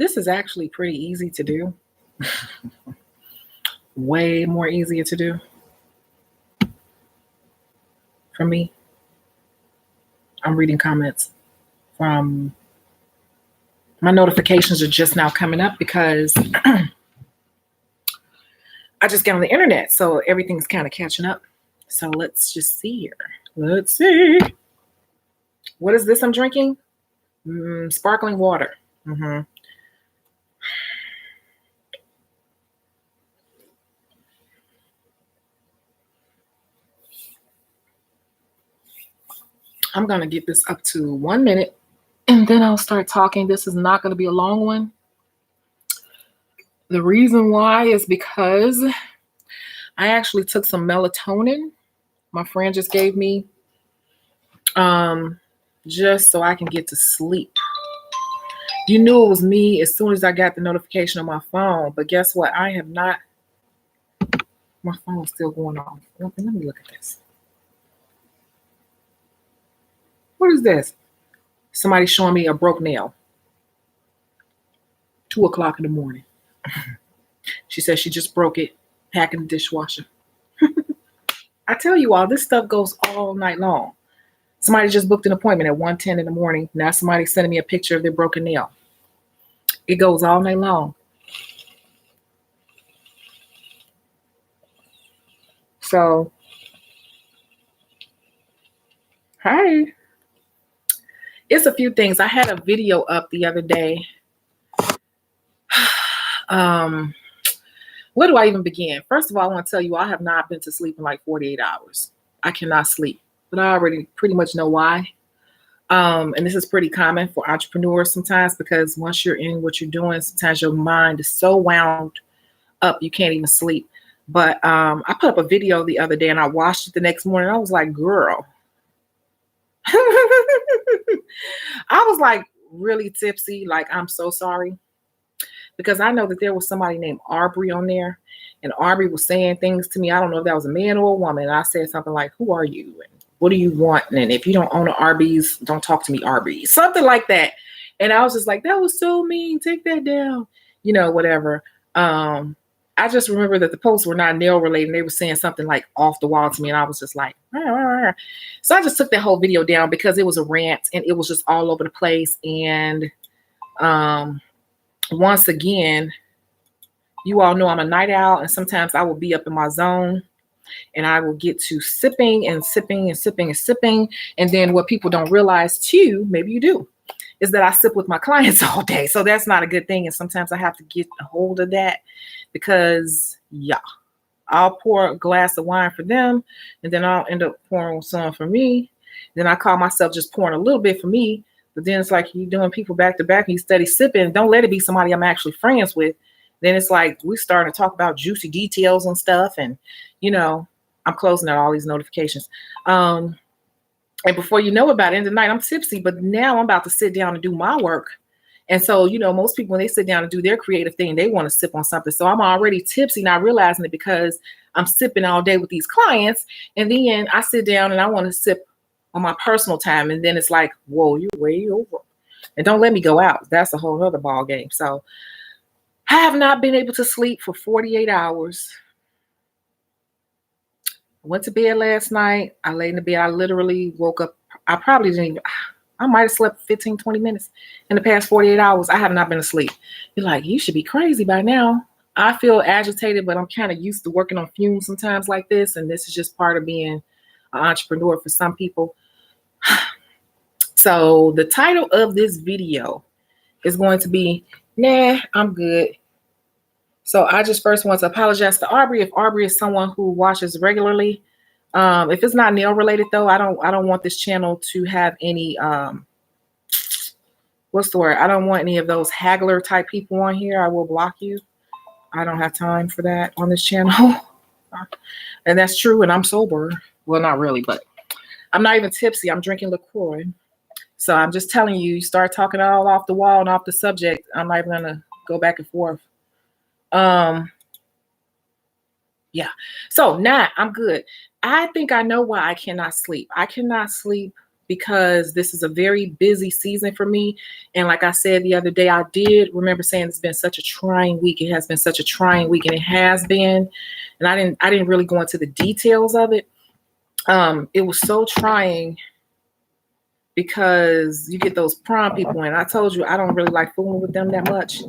This is actually pretty easy to do. Way more easier to do for me. I'm reading comments from my notifications are just now coming up because I just got on the internet, so everything's kind of catching up. So let's just see here. Let's see. What is this I'm drinking? Sparkling water. I'm going to get this up to 1 minute and then I'll start talking. This is not going to be a long one. The reason why is because I actually took some melatonin. My friend just gave me just so I can get to sleep. You knew it was me as soon as I got the notification on my phone. But guess what? I have not. My phone's still going off. Let me look at this. What is this? Somebody showing me a broke nail. 2 o'clock in the morning. She said she just broke it, packing the dishwasher. I tell you all, this stuff goes all night long. Somebody just booked an appointment at 1:10 in the morning. Now somebody's sending me a picture of their broken nail. It goes all night long. So, hi. It's a few things. I had a video up the other day. Where do I even begin? First of all, I want to tell you, I have not been to sleep in like 48 hours. I cannot sleep, but I already pretty much know why. And this is pretty common for entrepreneurs sometimes, because once you're in what you're doing, sometimes your mind is so wound up, you can't even sleep. But I put up a video the other day and I watched it the next morning. I was like, girl. I was like really tipsy. Like, I'm so sorry. Because I know that there was somebody named Aubrey on there, and Aubrey was saying things to me. I don't know if that was a man or a woman. And I said something like, who are you? And what do you want? And if you don't own an Arby's, don't talk to me, Arby's. Something like that. And I was just like, that was so mean. Take that down. You know, whatever. I just remember that the posts were not nail related. They were saying something like off the wall to me. And I was just like, arr. So I just took that whole video down because it was a rant and it was just all over the place. And once again, you all know I'm a night owl, and sometimes I will be up in my zone and I will get to sipping and sipping and sipping and sipping. And then what people don't realize too, maybe you do, is that I sip with my clients all day. So that's not a good thing. And sometimes I have to get a hold of that because, yeah, I'll pour a glass of wine for them and then I'll end up pouring some for me. Then I call myself just pouring a little bit for me. But then it's like you're doing people back to back and you steady sipping. Don't let it be somebody I'm actually friends with. Then it's like we starting to talk about juicy details and stuff. And, you know, I'm closing out all these notifications. And before you know about it, in the night, I'm tipsy. But now I'm about to sit down and do my work. And so, you know, most people, when they sit down and do their creative thing, they want to sip on something. So I'm already tipsy, not realizing it because I'm sipping all day with these clients. And then I sit down and I want to sip on my personal time. And then it's like, whoa, you're way over. And don't let me go out. That's a whole other ball game. So I have not been able to sleep for 48 hours. I went to bed last night. I laid in the bed. I literally woke up. I probably didn't even, I might have slept 15, 20 minutes in the past 48 hours. I have not been asleep. You're like, you should be crazy by now. I feel agitated, but I'm kind of used to working on fumes sometimes like this. And this is just part of being an entrepreneur for some people. So the title of this video is going to be, nah, I'm good. So I just first want to apologize to Aubrey. If Aubrey is someone who watches regularly, if it's not nail related though, I don't want this channel to have any, what's the word? I don't want any of those haggler type people on here. I will block you. I don't have time for that on this channel. And that's true. And I'm sober. Well, not really, but I'm not even tipsy. I'm drinking LaCroix. So I'm just telling you, you start talking all off the wall and off the subject. I'm not even going to go back and forth. Yeah. So now I'm good. I think I know why I cannot sleep. I cannot sleep because this is a very busy season for me. And like I said the other day, I did remember saying it's been such a trying week. It has been such a trying week, and it has been. And I didn't really go into the details of it. It was so trying because you get those prom people, and I told you I don't really like fooling with them that much.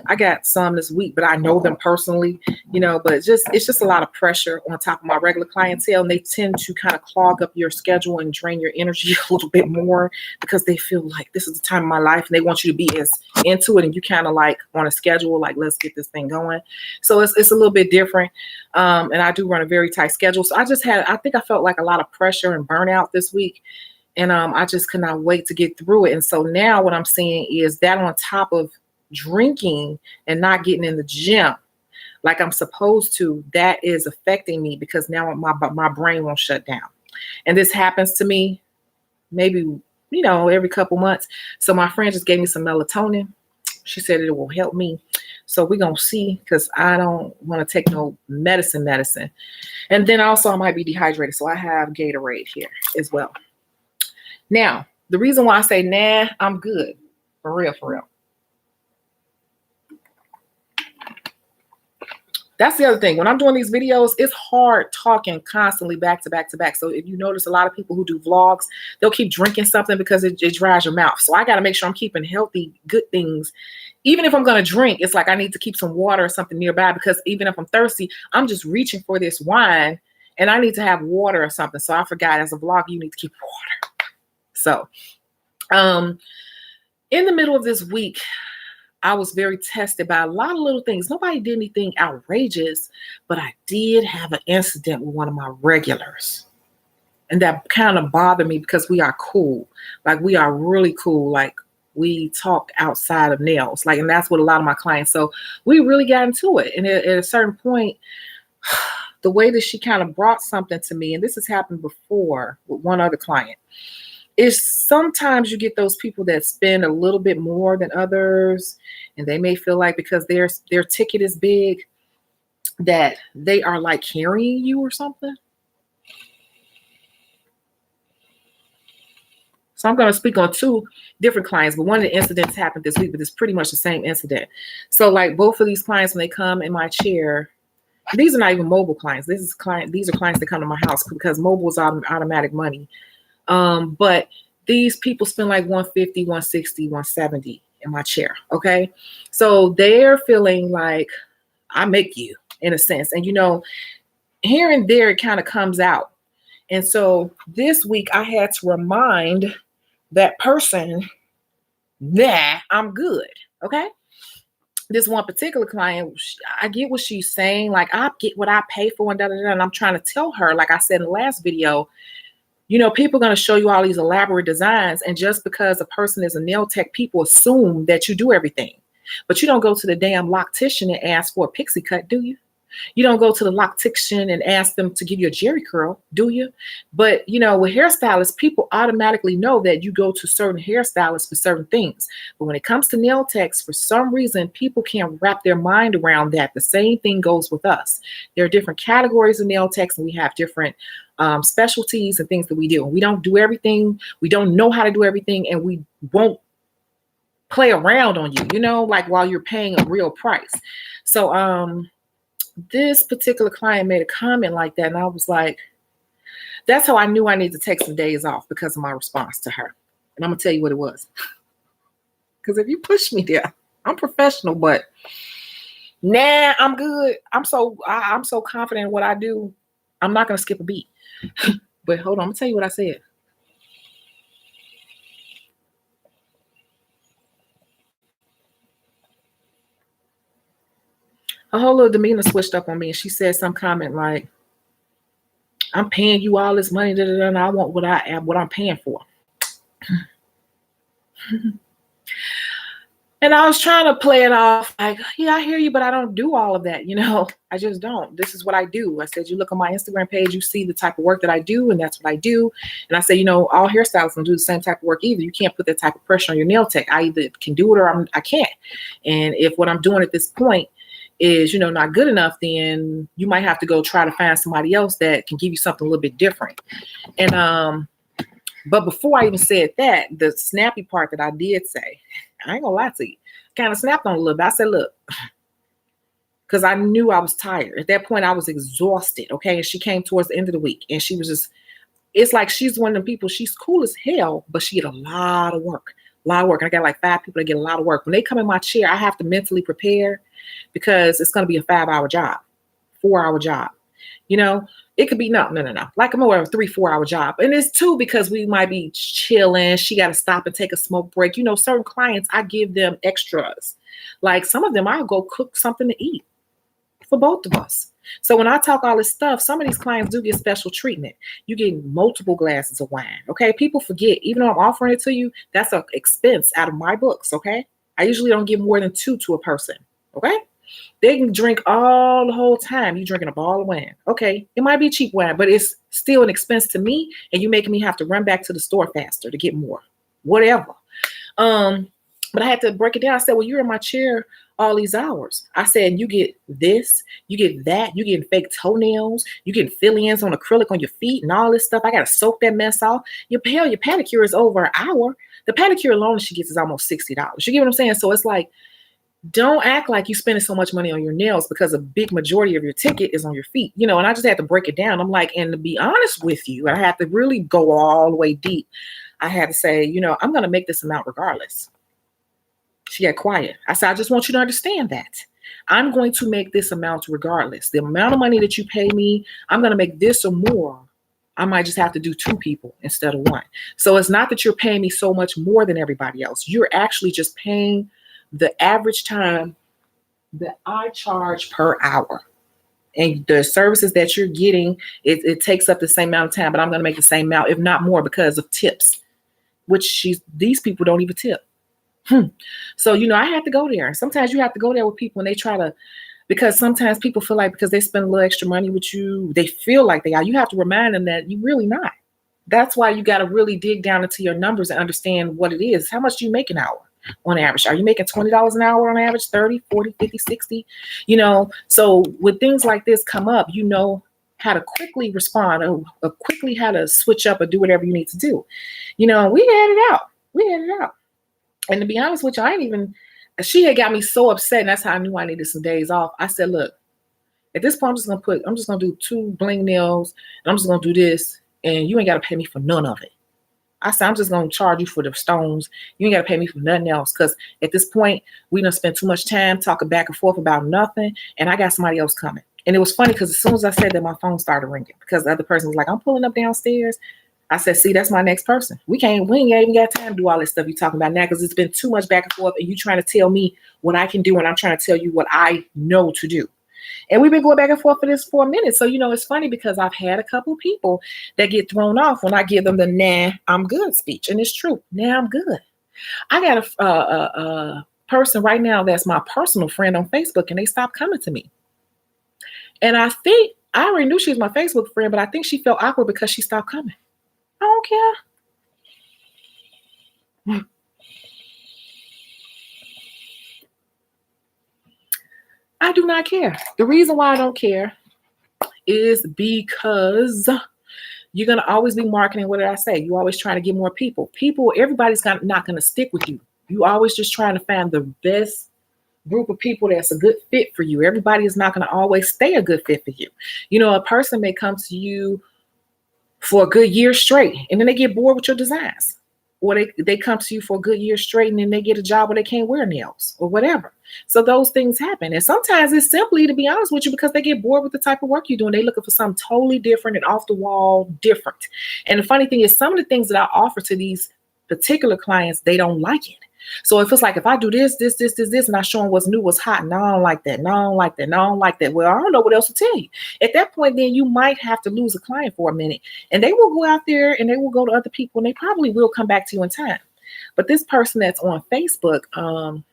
I got some this week, but I know them personally, but it's just a lot of pressure on top of my regular clientele, and they tend to kind of clog up your schedule and drain your energy a little bit more because they feel like this is the time of my life and they want you to be as into it, and you kind of like on a schedule, like let's get this thing going. So it's a little bit different. And I do run a very tight schedule. So I think I felt like a lot of pressure and burnout this week. And I just could not wait to get through it. And so now what I'm seeing is that on top of drinking and not getting in the gym like I'm supposed to, that is affecting me because now my brain won't shut down. And this happens to me maybe, every couple months. So my friend just gave me some melatonin. She said it will help me. So we're going to see, because I don't want to take no medicine. And then also I might be dehydrated. So I have Gatorade here as well. Now, the reason why I say, nah, I'm good. For real. That's the other thing. When I'm doing these videos, it's hard talking constantly back to back to back. So if you notice a lot of people who do vlogs, they'll keep drinking something because it dries your mouth. So I got to make sure I'm keeping healthy, good things. Even if I'm going to drink, it's like I need to keep some water or something nearby, because even if I'm thirsty, I'm just reaching for this wine and I need to have water or something. So I forgot, as a vlogger, you need to keep water. So, in the middle of this week, I was very tested by a lot of little things. Nobody did anything outrageous, but I did have an incident with one of my regulars. And that kind of bothered me because we are cool. Like, we are really cool. Like, we talk outside of nails. Like, and that's what a lot of my clients. So we really got into it. And at a certain point, the way that she kind of brought something to me, and this has happened before with one other client, is sometimes you get those people that spend a little bit more than others, and they may feel like because their ticket is big that they are like carrying you or something. So I'm going to speak on two different clients, but one of the incidents happened this week, but it's pretty much the same incident. So like both of these clients, when they come in my chair, these are not even mobile clients. These are clients that come to my house because mobile is automatic money. But these people spend like $150, $160, $170 in my chair. Okay. So they're feeling like I make you, in a sense. And, here and there, it kind of comes out. And so this week I had to remind that person that I'm good. Okay. This one particular client, I get what she's saying. Like, I get what I pay for and and I'm trying to tell her, like I said in the last video, people are going to show you all these elaborate designs. And just because a person is a nail tech, people assume that you do everything. But you don't go to the damn loctician and ask for a pixie cut, do you? You don't go to the loctician and ask them to give you a jerry curl, do you? But, with hairstylists, people automatically know that you go to certain hairstylists for certain things. But when it comes to nail techs, for some reason, people can't wrap their mind around that. The same thing goes with us. There are different categories of nail techs, and we have different specialties and things that we do. We don't do everything. We don't know how to do everything, and we won't play around on you, like while you're paying a real price. So, this particular client made a comment like that, and I was like, that's how I knew I need to take some days off, because of my response to her. And I'm gonna tell you what it was. Because if you push me there, I'm professional, but nah, I'm good. I'm so confident in what I do. I'm not gonna skip a beat. But hold on, I'm gonna tell you what I said. Her whole little demeanor switched up on me, and she said some comment like, I'm paying you all this money, and I want what I'm paying for. And I was trying to play it off like, yeah, I hear you, but I don't do all of that. I just don't. This is what I do. I said, you look on my Instagram page, you see the type of work that I do, and that's what I do. And I said, all hairstylists don't do the same type of work either. You can't put that type of pressure on your nail tech. I either can do it or I can't. And if what I'm doing at this point is, not good enough, then you might have to go try to find somebody else that can give you something a little bit different. And But before I even said that, the snappy part that I did say, I ain't gonna lie to you, kind of snapped on a little bit. I said, look, because I knew I was tired. At that point, I was exhausted. Okay. And she came towards the end of the week and she was just, it's like she's one of them people, she's cool as hell, but she get a lot of work. A lot of work. I got like 5 people that get a lot of work. When they come in my chair, I have to mentally prepare because it's going to be a 5-hour job, 4-hour job. You know, it could be no. Like a more of a 3-4 hour job. And it's 2 because we might be chilling. She got to stop and take a smoke break. You know, certain clients, I give them extras. Like some of them, I'll go cook something to eat for both of us. So when I talk all this stuff, some of these clients do get special treatment. You get multiple glasses of wine. Okay. People forget, even though I'm offering it to you, that's an expense out of my books. Okay. I usually don't give more than 2 to a person. Okay. They can drink all the whole time. You drinking a bottle of wine. Okay. It might be cheap wine, but it's still an expense to me. And you making me have to run back to the store faster to get more, whatever. But I had to break it down. I said, well, you're in my chair all these hours. I said, you get this, you get that, you get fake toenails, you get fill-ins on acrylic on your feet and all this stuff. I got to soak that mess off. Your pedicure is over an hour. The pedicure alone she gets is almost $60. You get what I'm saying? So it's like, don't act like you're spending so much money on your nails because a big majority of your ticket is on your feet, you know, and I just had to break it down. I'm like, and to be honest with you, I had to really go all the way deep. I had to say, you know, I'm going to make this amount regardless. She got quiet. I said, I just want you to understand that. I'm going to make this amount regardless. The amount of money that you pay me, I'm going to make this or more. I might just have to do 2 people instead of 1. So it's not that you're paying me so much more than everybody else. You're actually just paying the average time that I charge per hour. And the services that you're getting, it takes up the same amount of time, but I'm going to make the same amount, if not more, because of tips, which these people don't even tip. So, you know, I have to go there. Sometimes you have to go there with people and they try to, because sometimes people feel like because they spend a little extra money with you, they feel like they are. You have to remind them that you're really not. That's why you got to really dig down into your numbers and understand what it is. How much do you make an hour on average? Are you making $20 an hour on average, 30, 40, 50, 60? You know, so when things like this come up, you know how to quickly respond or quickly how to switch up or do whatever you need to do. You know, we had it out. And to be honest with you, she had got me so upset. And that's how I knew I needed some days off. I said, look, at this point, I'm just going to do 2 bling nails and I'm just going to do this. And you ain't got to pay me for none of it. I said, I'm just going to charge you for the stones. You ain't got to pay me for nothing else. Because at this point, we done spent too much time talking back and forth about nothing. And I got somebody else coming. And it was funny because as soon as I said that, my phone started ringing because the other person was like, I'm pulling up downstairs. I said, see, that's my next person. We ain't even got time to do all this stuff you're talking about now because it's been too much back and forth and you trying to tell me what I can do and I'm trying to tell you what I know to do. And we've been going back and forth for this for a minute. So, you know, it's funny because I've had a couple of people that get thrown off when I give them the nah, I'm good speech. And it's true. Nah, I'm good. I got a person right now that's my personal friend on Facebook and they stopped coming to me. And I think I already knew she was my Facebook friend, but I think she felt awkward because she stopped coming. I don't care. I do not care. The reason why I don't care is because you're going to always be marketing. What did I say? You always trying to get more people. Everybody's not going to stick with you. You always just trying to find the best group of people that's a good fit for you. Everybody is not going to always stay a good fit for you. You know, a person may come to you for a good year straight, and then they get bored with your designs. Or they come to you for a good year straight, and then they get a job where they can't wear nails or whatever. So those things happen. And sometimes it's simply, to be honest with you, because they get bored with the type of work you're doing. They're looking for something totally different and off the wall different. And the funny thing is some of the things that I offer to these particular clients, they don't like it. So if it's like, if I do this, and I show them what's new, what's hot, no, I don't like that. No, I don't like that. No, I don't like that. Well, I don't know what else to tell you. At that point, then you might have to lose a client for a minute and they will go out there and they will go to other people and they probably will come back to you in time. But this person that's on Facebook,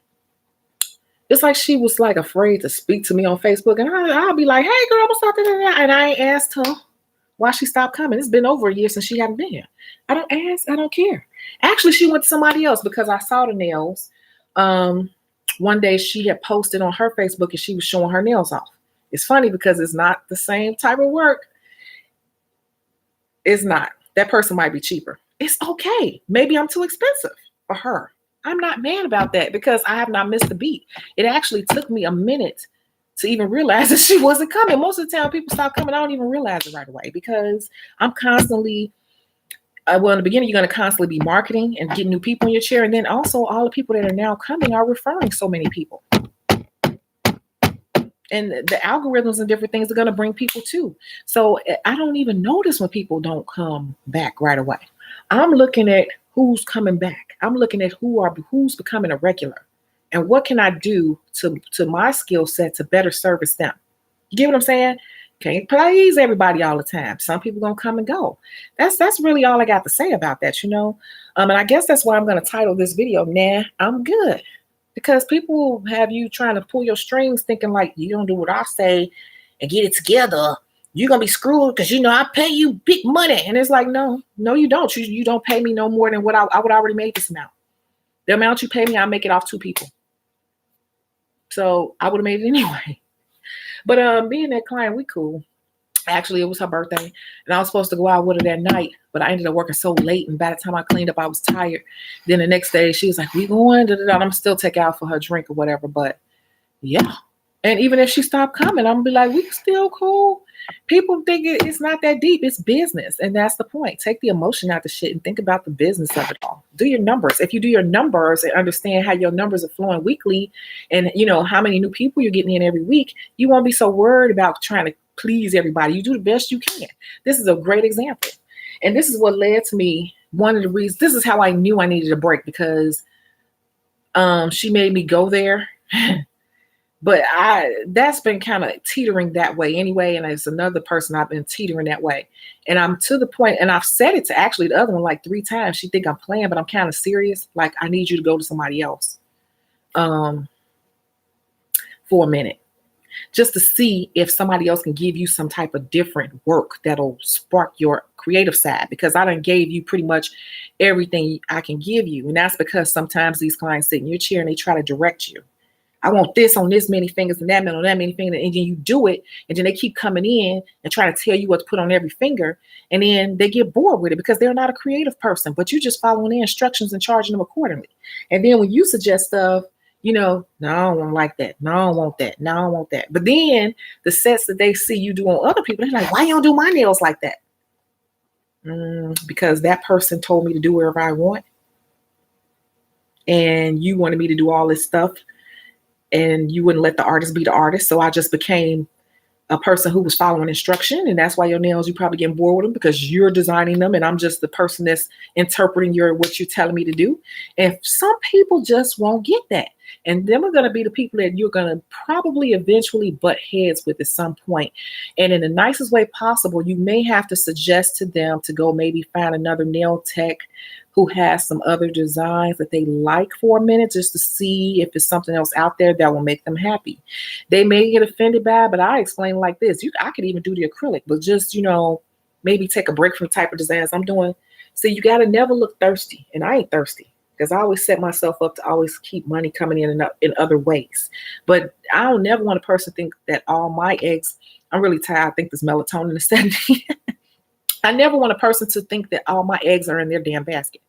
it's like she was like afraid to speak to me on Facebook. And I'll be like, hey girl, what's up? And I ain't asked her why she stopped coming. It's been over a year since she hadn't been here. I don't ask. I don't care. Actually, she went to somebody else because I saw the nails. One day she had posted on her Facebook and she was showing her nails off. It's funny because it's not the same type of work. It's not. That person might be cheaper. It's okay. Maybe I'm too expensive for her. I'm not mad about that because I have not missed a beat. It actually took me a minute to even realize that she wasn't coming. Most of the time, people stop coming. I don't even realize it right away because I'm constantly, well, in the beginning, you're going to constantly be marketing and getting new people in your chair. And then also, all the people that are now coming are referring so many people. And the algorithms and different things are going to bring people too. So I don't even notice when people don't come back right away. I'm looking at who's coming back. I'm looking at who's becoming a regular, and what can I do to my skill set to better service them. You get what I'm saying? Can't please everybody all the time. Some people gonna come and go. That's really all I got to say about that. And I guess that's why I'm gonna title this video, "Nah, I'm good." Because people have you trying to pull your strings thinking like you don't do what I say and get it together. You're going to be screwed because, I pay you big money. And it's like, no, you don't. You don't pay me no more than what I would already made this amount. The amount you pay me, I'll make it off 2 people. So I would have made it anyway. But being that client, we cool. Actually, it was her birthday, and I was supposed to go out with her that night, but I ended up working so late, and by the time I cleaned up, I was tired. Then the next day, she was like, "We going?" I'm still take out for her drink or whatever, but yeah. And even if she stopped coming, I'm gonna be like, "We still cool." People think it's not that deep. It's business, and that's the point. Take the emotion out the shit and think about the business of it all. Do your numbers. If you do your numbers and understand how your numbers are flowing weekly, and how many new people you're getting in every week, you won't be so worried about trying to please everybody. You do the best you can. This is a great example. And this is what led to me. One of the reasons, this is how I knew I needed a break, because she made me go there. But that's been kind of teetering that way anyway. And it's another person I've been teetering that way. And I'm to the point, and I've said it to actually the other one like 3 times. She think I'm playing, but I'm kind of serious. Like, I need you to go to somebody else for a minute, just to see if somebody else can give you some type of different work that'll spark your creative side, because I done gave you pretty much everything I can give you. And that's because sometimes these clients sit in your chair and they try to direct you. I want this on this many fingers and that on that many fingers. And then you do it. And then they keep coming in and trying to tell you what to put on every finger. And then they get bored with it because they're not a creative person, but you just following the instructions and charging them accordingly. And then when you suggest stuff, no, I don't like that. No, I don't want that. No, I don't want that. But then the sets that they see you do on other people, they're like, why you don't do my nails like that? Because that person told me to do whatever I want. And you wanted me to do all this stuff. And you wouldn't let the artist be the artist. So I just became a person who was following instruction. And that's why your nails, you probably getting bored with them because you're designing them. And I'm just the person that's interpreting what you're telling me to do. And some people just won't get that. And them are going to be the people that you're going to probably eventually butt heads with at some point. And in the nicest way possible, you may have to suggest to them to go maybe find another nail tech who has some other designs that they like for a minute, just to see if there's something else out there that will make them happy. They may get offended by it, but I explain like this. I could even do the acrylic, but just, maybe take a break from the type of designs I'm doing. So you got to never look thirsty. And I ain't thirsty because I always set myself up to always keep money coming in other ways. But I don't never want a person to think that all my eggs, I'm really tired. I think this melatonin is setting me. I never want a person to think that all my eggs are in their damn basket.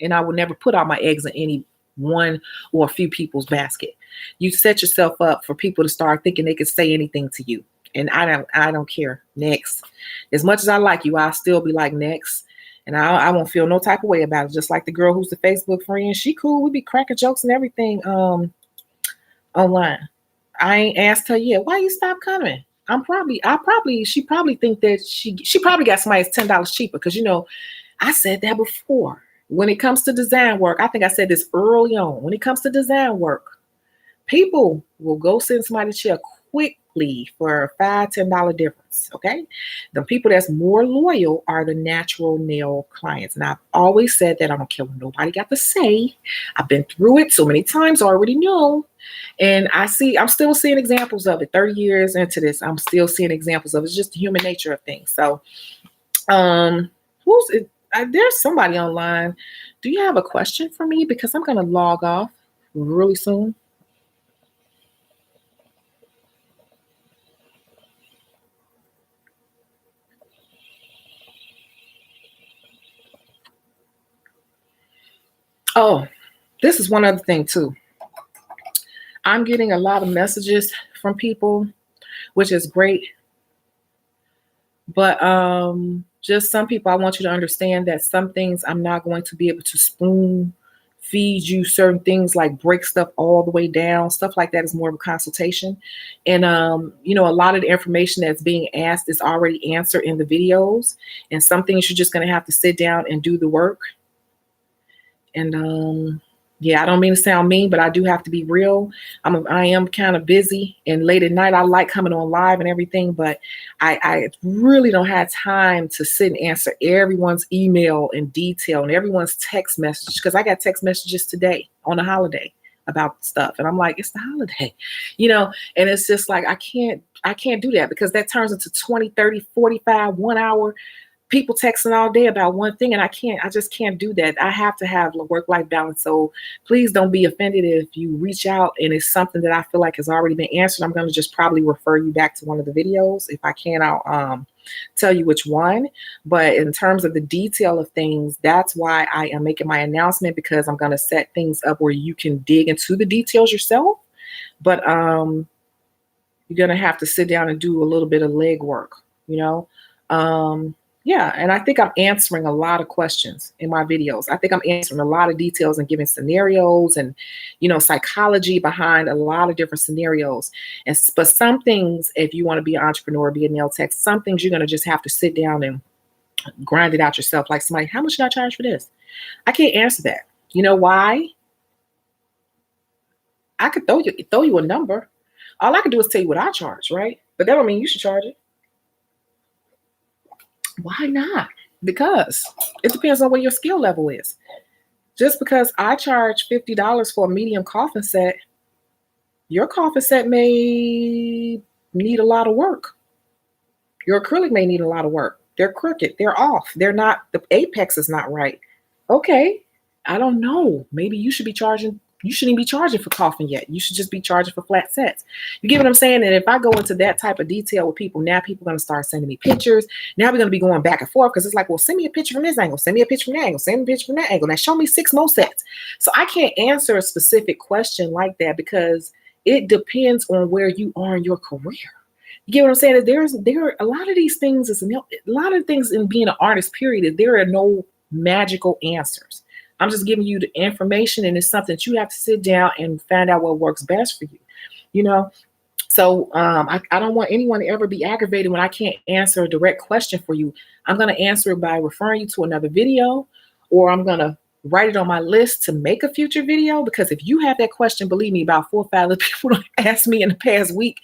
And I would never put all my eggs in any one or a few people's basket. You set yourself up for people to start thinking they could say anything to you. And I don't care. Next. As much as I like you, I'll still be like, next. And I won't feel no type of way about it. Just like the girl who's the Facebook friend. She cool. We be cracking jokes and everything online. I ain't asked her yet, why you stop coming? She probably think that she probably got somebody that's $10 cheaper. Because, I said that before. When it comes to design work, I think I said this early on. When it comes to design work, people will go send somebody to chair quickly for a $5, $10 difference. Okay. The people that's more loyal are the natural nail clients. And I've always said that I don't care what nobody got to say. I've been through it so many times, I already know. And I'm still seeing examples of it. 30 years into this, I'm still seeing examples of it. It's just the human nature of things. So, who's it? There's somebody online. Do you have a question for me? Because I'm going to log off really soon. Oh, this is one other thing too. I'm getting a lot of messages from people, which is great. But just some people, I want you to understand that some things I'm not going to be able to spoon feed you certain things, like break stuff all the way down. Stuff like that is more of a consultation. And a lot of the information that's being asked is already answered in the videos. And some things you're just going to have to sit down and do the work. And yeah, I don't mean to sound mean, but I do have to be real. I am kind of busy, and late at night I like coming on live and everything, but I really don't have time to sit and answer everyone's email in detail and everyone's text message, because I got text messages today on a holiday about stuff, and I'm like, it's the holiday, and it's just like I can't do that, because that turns into 20, 30, 45, 1 hour people texting all day about one thing, and I just can't do that. I have to have a work-life balance. So please don't be offended if you reach out and it's something that I feel like has already been answered. I'm going to just probably refer you back to one of the videos. If I can, I'll tell you which one. But in terms of the detail of things, that's why I am making my announcement, because I'm going to set things up where you can dig into the details yourself. But you're going to have to sit down and do a little bit of legwork, Yeah, and I think I'm answering a lot of questions in my videos. I think I'm answering a lot of details and giving scenarios and, psychology behind a lot of different scenarios. But some things, if you want to be an entrepreneur, be a nail tech, some things you're going to just have to sit down and grind it out yourself. Like somebody, how much should I charge for this? I can't answer that. You know why? I could throw you a number. All I can do is tell you what I charge, right? But that don't mean you should charge it. Why not? Because it depends on what your skill level is. Just because I charge $50 for a medium coffin set, your coffin set may need a lot of work. Your acrylic may need a lot of work. They're crooked. They're off. They're not, the apex is not right. Okay. I don't know. Maybe you should be charging. You shouldn't even be charging for coffin yet. You should just be charging for flat sets. You get what I'm saying? And if I go into that type of detail with people, now people are going to start sending me pictures. Now we're going to be going back and forth, because it's like, well, send me a picture from this angle. Send me a picture from that angle. Send me a picture from that angle. Now show me 6 more sets. So I can't answer a specific question like that, because it depends on where you are in your career. You get what I'm saying? There are a lot of these things, a lot of things in being an artist, period, there are no magical answers. I'm just giving you the information, and it's something that you have to sit down and find out what works best for you, So I don't want anyone to ever be aggravated when I can't answer a direct question for you. I'm going to answer it by referring you to another video, or I'm going to write it on my list to make a future video, because if you have that question, believe me, about 4 or 5 other people asked me in the past week,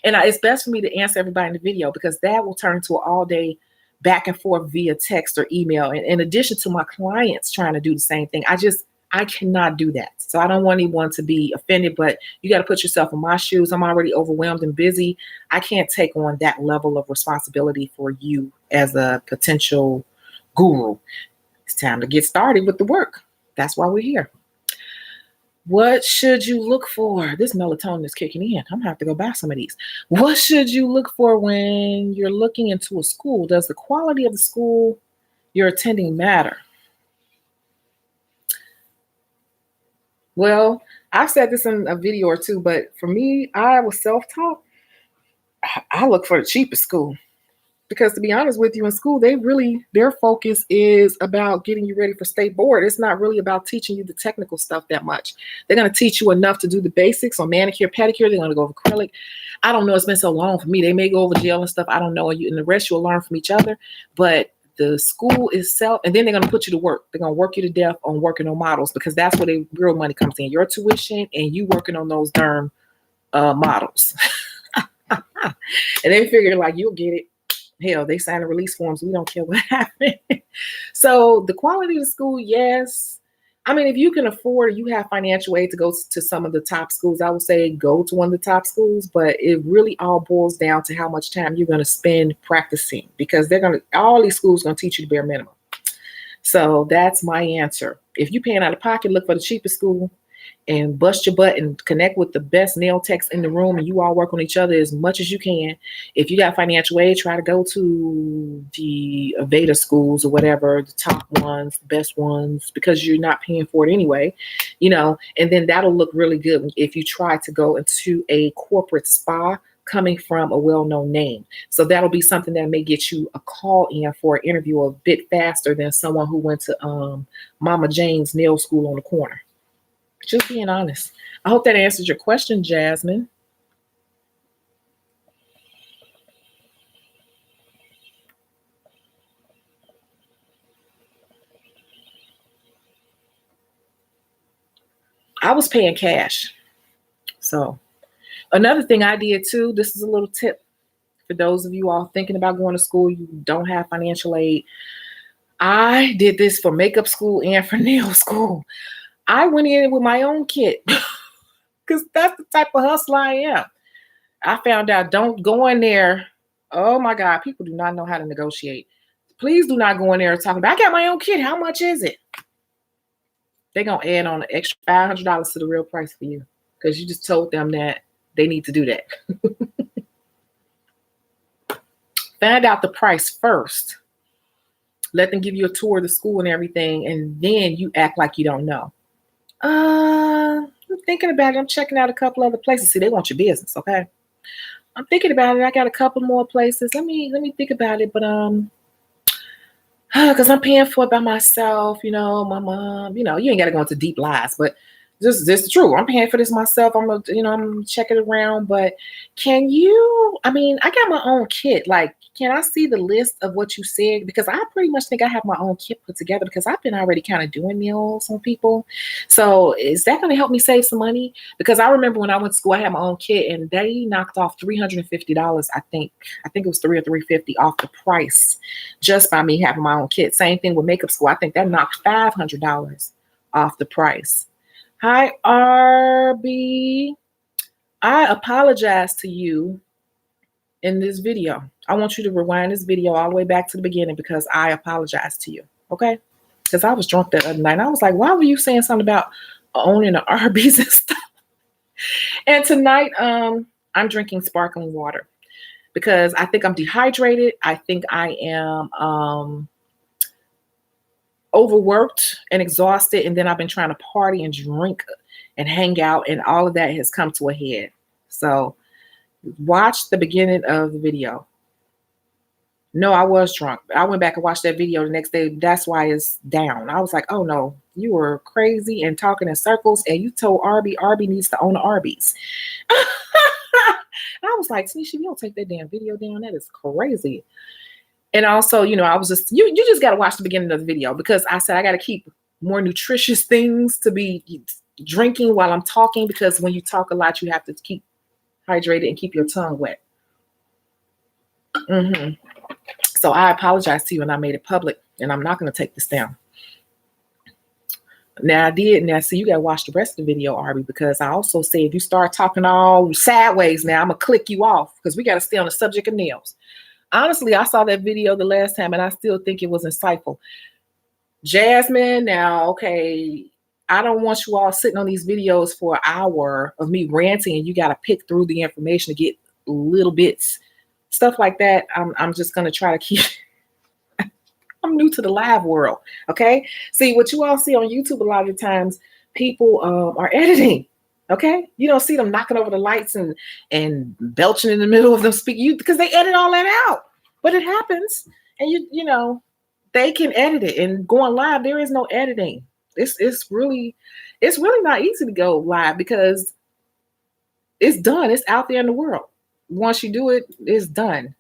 and it's best for me to answer everybody in the video, because that will turn into an all-day back and forth via text or email. And in addition to my clients trying to do the same thing, I cannot do that. So I don't want anyone to be offended, but you got to put yourself in my shoes. I'm already overwhelmed and busy. I can't take on that level of responsibility for you as a potential guru. It's time to get started with the work. That's why we're here. What should you look for? This melatonin is kicking in. I'm going to have to go buy some of these. What should you look for when you're looking into a school? Does the quality of the school you're attending matter? Well, I've said this in a video or two, but for me, I was self-taught. I look for the cheapest school. Because to be honest with you, in school, their focus is about getting you ready for state board. It's not really about teaching you the technical stuff that much. They're going to teach you enough to do the basics on manicure, pedicure. They're going to go over acrylic. I don't know. It's been so long for me. They may go over gel and stuff. I don't know. And the rest you'll learn from each other. But the school itself, and then they're going to put you to work. They're going to work you to death on working on models, because that's where the real money comes in. Your tuition and you working on those darn models. And they figure like you'll get it. Hell, they sign the release forms. We don't care what happened. So the quality of the school, yes. I mean, if you can afford, you have financial aid to go to some of the top schools, I would say go to one of the top schools. But it really all boils down to how much time you're going to spend practicing, because all these schools are going to teach you the bare minimum. So that's my answer. If you're paying out of pocket, look for the cheapest school. and bust your butt and connect with the best nail techs in the room, and you all work on each other as much as you can. If you got financial aid, try to go to the Aveda schools or whatever, the top ones, the best ones, because you're not paying for it anyway, and then that'll look really good if you try to go into a corporate spa coming from a well-known name. So that'll be something that may get you a call in for an interview a bit faster than someone who went to Mama Jane's nail school on the corner. Just being honest. I hope that answers your question, Jasmine. I was paying cash. So another thing I did too, this is a little tip for those of you all thinking about going to school, you don't have financial aid. I did this for makeup school and for nail school. I went in with my own kit because that's the type of hustler I am. I found out, don't go in there. Oh my God, people do not know how to negotiate. Please do not go in there talking about, I got my own kit. How much is it? They're going to add on an extra $500 to the real price for you because you just told them that they need to do that. Find out the price first. Let them give you a tour of the school and everything, and then you act like you don't know. I'm thinking about it. I'm checking out a couple other places. See, they want your business, okay? I'm thinking about it. I got a couple more places. Let me think about it. But because I'm paying for it by myself, my mom, you ain't got to go into deep lies, but this is true. I'm paying for this myself. I'm checking around, but I got my own kit. Like, can I see the list of what you said? Because I pretty much think I have my own kit put together because I've been already kind of doing nails on people. So is that going to help me save some money? Because I remember when I went to school, I had my own kit and they knocked off $350. I think it was $300 or $350 off the price just by me having my own kit. Same thing with makeup school. I think that knocked $500 off the price. Hi, RB. I apologize to you in this video. I want you to rewind this video all the way back to the beginning because I apologize to you, okay? Because I was drunk that other night. And I was like, why were you saying something about owning an Arby's and stuff? And tonight, I'm drinking sparkling water because I think I'm dehydrated. I think I am overworked and exhausted, and then I've been trying to party and drink and hang out, and all of that has come to a head. So watch the beginning of the video. No, I was drunk. I went back and watched that video the next day. That's why it's down. I was like, oh no, you were crazy and talking in circles, and you told Arby needs to own the Arby's. I was like, Tanisha, you don't take that damn video down. That is crazy. And also, I was just, you just got to watch the beginning of the video because I said I got to keep more nutritious things to be drinking while I'm talking because when you talk a lot, you have to keep hydrated and keep your tongue wet. So I apologize to you and I made it public and I'm not going to take this down. Now I did. Now, see, you got to watch the rest of the video, Arby, because I also said if you start talking all sideways now, I'm going to click you off because we got to stay on the subject of nails. Honestly, I saw that video the last time and I still think it was insightful. Jasmine, now, okay, I don't want you all sitting on these videos for an hour of me ranting and you got to pick through the information to get little bits. Stuff like that, I'm just going to try to keep. I'm new to the live world, okay? See, what you all see on YouTube a lot of the times, people are editing. Okay, you don't see them knocking over the lights and belching in the middle of them speaking because they edit all that out. But it happens, and you they can edit it. And going live, there is no editing. It's really not easy to go live because it's done. It's out there in the world. Once you do it, it's done.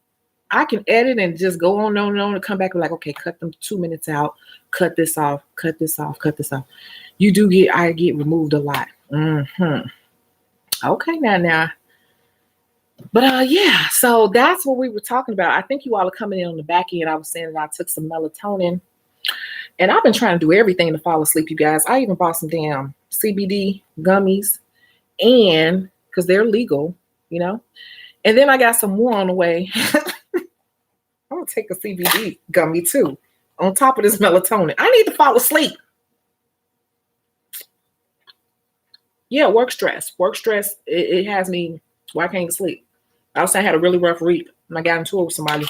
I can edit and just go on and come back and like, okay, cut them 2 minutes out, cut this off, cut this off, cut this off. I get removed a lot. Okay, now. But yeah, so that's what we were talking about. I think you all are coming in on the back end. I was saying that I took some melatonin and I've been trying to do everything to fall asleep, you guys. I even bought some damn CBD gummies and because they're legal, and then I got some more on the way. I'm gonna take a CBD gummy too on top of this melatonin. I need to fall asleep. Yeah, work stress. Work stress, it has me where I can't sleep. I was saying I had a really rough week and I got into it with somebody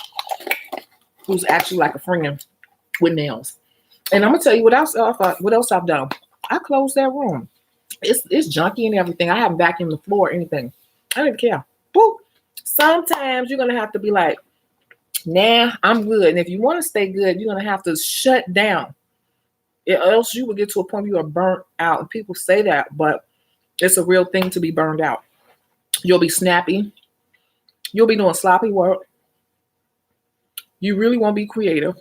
who's actually like a friend with nails. And I'm gonna tell you what else I've done. I closed that room. It's junky and everything. I haven't vacuumed the floor or anything. I didn't care. Boop. Sometimes you're gonna have to be like, nah, I'm good. And if you want to stay good, you're gonna have to shut down. Or else you will get to a point where you are burnt out. And people say that, but it's a real thing to be burned out. You'll be snappy. You'll be doing sloppy work. You really won't be creative.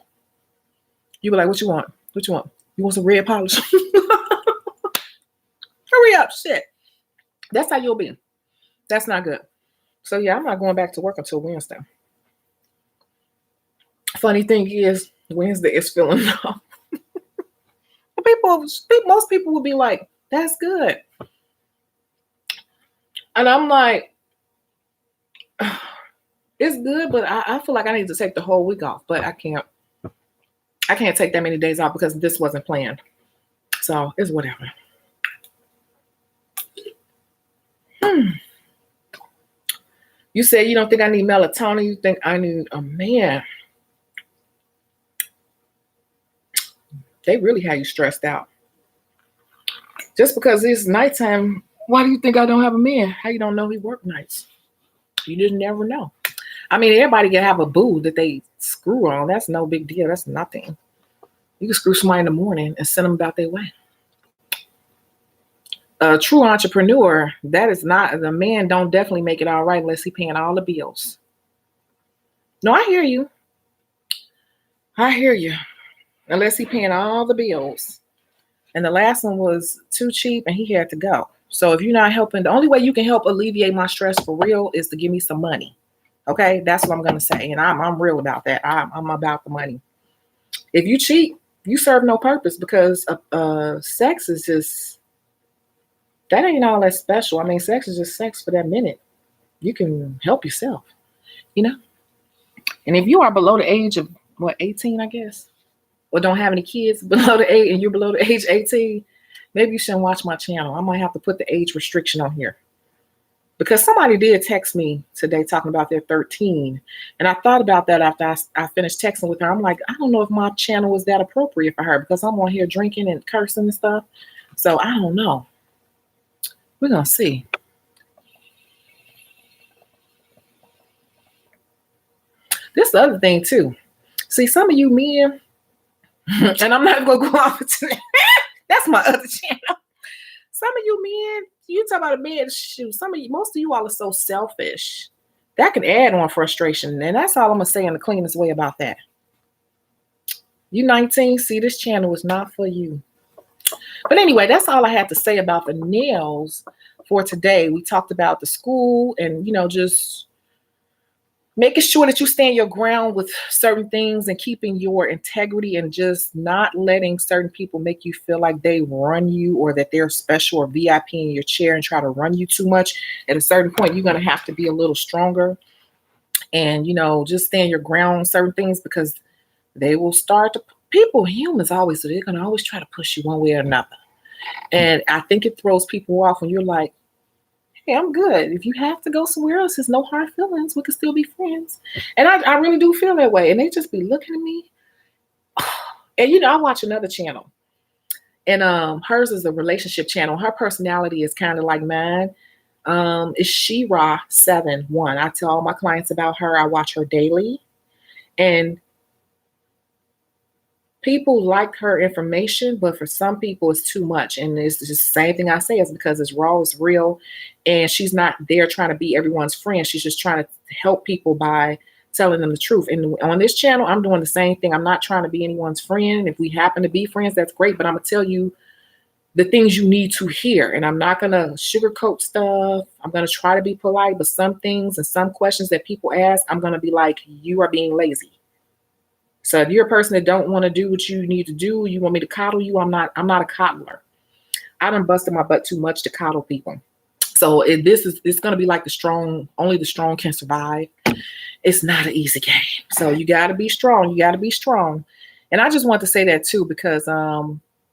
You'll be like, what you want? What you want? You want some red polish? Hurry up, shit. That's how you'll be. That's not good. So yeah, I'm not going back to work until Wednesday. Funny thing is, Wednesday is filling up. Most people will be like, that's good. And I'm like, it's good, but I feel like I need to take the whole week off, but I can't take that many days off because this wasn't planned. So it's whatever. You say you don't think I need melatonin. You think I need a man. They really have you stressed out. Just because it's nighttime, why do you think I don't have a man? How you don't know he work nights? You just never know. I mean, everybody can have a boo that they screw on. That's no big deal. That's nothing. You can screw somebody in the morning and send them about their way. A true entrepreneur, that is not, the man don't definitely make it all right unless he paying all the bills. No, I hear you. Unless he paying all the bills. And the last one was too cheap and he had to go. So if you're not helping, the only way you can help alleviate my stress for real is to give me some money. Okay, that's what I'm gonna say. And I'm real about that. I'm about the money. If you cheat, you serve no purpose because sex is just, that ain't all that special. I mean, sex is just sex for that minute. You can help yourself, you know? And if you are below the age of, 18, I guess, or don't have any kids below the age and you're below the age 18, maybe you shouldn't watch my channel. I might have to put the age restriction on here. Because somebody did text me today talking about their 13. And I thought about that after I finished texting with her. I'm like, I don't know if my channel was that appropriate for her because I'm on here drinking and cursing and stuff. So I don't know. We're going to see. This is the other thing, too. See, some of you men, and I'm not going to go off into that. That's my other channel. Some of you men, you talk about a man, shoot, most of you all are so selfish. That can add on frustration. And that's all I'm going to say in the cleanest way about that. You 19, see, this channel is not for you. But anyway, that's all I had to say about the nails for today. We talked about the school and, just making sure that you stand your ground with certain things and keeping your integrity and just not letting certain people make you feel like they run you or that they're special or VIP in your chair and try to run you too much. At a certain point, you're going to have to be a little stronger and, just stand your ground on certain things because they will start to, humans always, so they're going to always try to push you one way or another. And I think it throws people off when you're like, hey, I'm good. If you have to go somewhere else, there's no hard feelings. We can still be friends. And I really do feel that way. And they just be looking at me. And, I watch another channel. And hers is a relationship channel. Her personality is kind of like mine. It's Shira71. I tell all my clients about her. I watch her daily. And people like her information, but for some people it's too much. And it's just the same thing I say is because it's raw, it's real. And she's not there trying to be everyone's friend. She's just trying to help people by telling them the truth. And on this channel, I'm doing the same thing. I'm not trying to be anyone's friend. If we happen to be friends, that's great. But I'm going to tell you the things you need to hear. And I'm not going to sugarcoat stuff. I'm going to try to be polite. But some things and some questions that people ask, I'm going to be like, you are being lazy. So if you're a person that don't want to do what you need to do, you want me to coddle you, I'm not a coddler. I done busted my butt too much to coddle people. So it's going to be like only the strong can survive. It's not an easy game. So you got to be strong. And I just want to say that too, because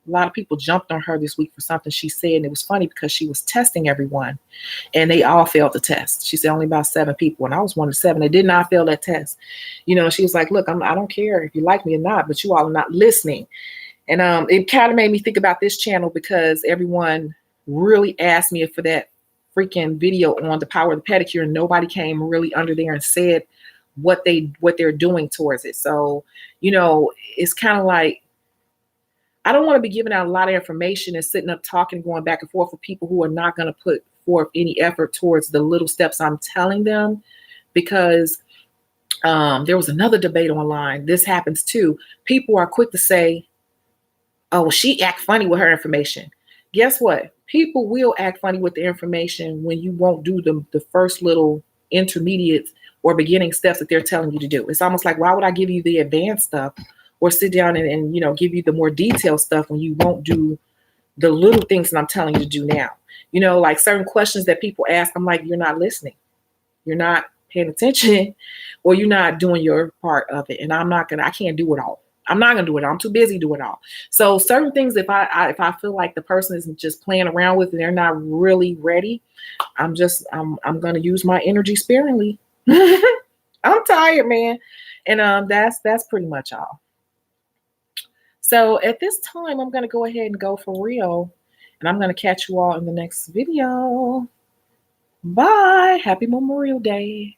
A lot of people jumped on her this week for something she said, and it was funny because she was testing everyone, and they all failed the test. She said only about 7 people, and I was one of 7 that did not fail that test. You know, she was like, "Look, I don't care if you like me or not, but you all are not listening." And it kind of made me think about this channel because everyone really asked me for that freaking video on the power of the pedicure, and nobody came really under there and said what they're doing towards it. So, you know, it's kind of like, I don't want to be giving out a lot of information and sitting up talking, going back and forth with people who are not going to put forth any effort towards the little steps I'm telling them, because there was another debate online. This happens too. People are quick to say, "Oh, well, she act funny with her information." Guess what? People will act funny with the information when you won't do the first little intermediate or beginning steps that they're telling you to do. It's almost like, why would I give you the advanced stuff or sit down and you know, give you the more detailed stuff when you won't do the little things that I'm telling you to do now? You know, like certain questions that people ask, I'm like, you're not listening. You're not paying attention, or you're not doing your part of it. And I can't do it all. I'm not gonna do it all. I'm too busy doing it all. So certain things, if I feel like the person isn't just playing around with and they're not really ready, I'm gonna use my energy sparingly. I'm tired, man. And that's pretty much all. So at this time, I'm going to go ahead and go for real. And I'm going to catch you all in the next video. Bye. Happy Memorial Day.